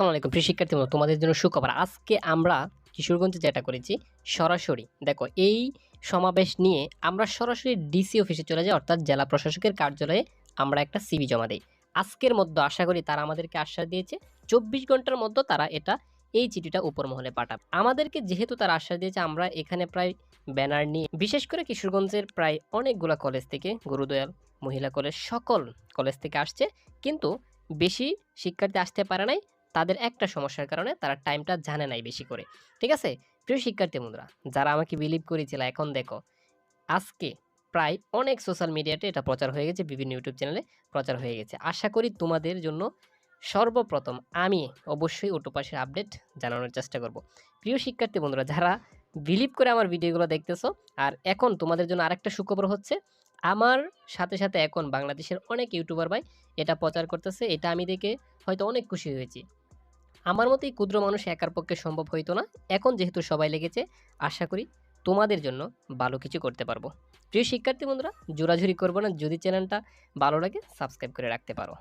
আসসালামু আলাইকুম প্রিয় শিক্ষার্থী বন্ধু, তোমাদের জন্য সুখবর। আজকে আমরা কিশোরগঞ্জে যেটা করেছি, সরাসরি দেখো এই সমাবেশ নিয়ে আমরা সরাসরি ডিসি অফিসে চলে যাই, অর্থাৎ জেলা প্রশাসকের কার্যালয়ে আমরা একটা সিভি জমা দেই। আজকের মধ্যে আশা করি তারা আমাদেরকে আশ্বাস দিয়েছে ২৪ ঘন্টার মধ্যে তারা এই চিঠিটা উপর মহলে পাঠাবে আমাদেরকে। যেহেতু তারা আশ্বাস দিয়েছে, আমরা এখানে প্রায় ব্যানার নিয়ে, বিশেষ করে কিশোরগঞ্জের প্রায় অনেকগুলা কলেজ থেকে, গুরুদয়াল মহিলা কলেজ, সকল কলেজ থেকে আসছে, কিন্তু বেশি শিক্ষার্থী আসতে পারে নাই। তাদের একটা সমস্যার কারণে তারা টাইমটা জানে নাই বেশি করে। ঠিক আছে? প্রিয় শিক্ষার্থী বন্ধুরা, যারা আমাকে বিলিভ করেছিল, এখন দেখো আজকে প্রায় অনেক সোশ্যাল মিডিয়াতে এটা প্রচার হয়ে গেছে, বিভিন্ন ইউটিউব চ্যানেলে প্রচার হয়ে গেছে। আশা করি তোমাদের জন্য সর্বপ্রথম আমি অবশ্যই ওটুপাসের আপডেট জানানোর চেষ্টা করব। প্রিয় শিক্ষার্থী বন্ধুরা, যারা বিলিভ করে আমার ভিডিওগুলো দেখতেছো, আর এখন তোমাদের জন্য আরেকটা সুখবর হচ্ছে, আমার সাথে সাথে এখন বাংলাদেশের অনেক ইউটিউবার ভাই এটা প্রচার করতেছে। এটা আমি দেখে হয়তো অনেক খুশি হয়েছি। আমার মতো এই ক্ষুদ্র মানুষ একার পক্ষে সম্ভব হইতো না। এখন যেহেতু সবাই লেগেছে, আশা করি তোমাদের জন্য ভালো কিছু করতে পারবো। প্রিয় শিক্ষার্থী বন্ধুরা, জোরাঝুরি করবো না, যদি চ্যানেলটা ভালো লাগে সাবস্ক্রাইব করে রাখতে পারো।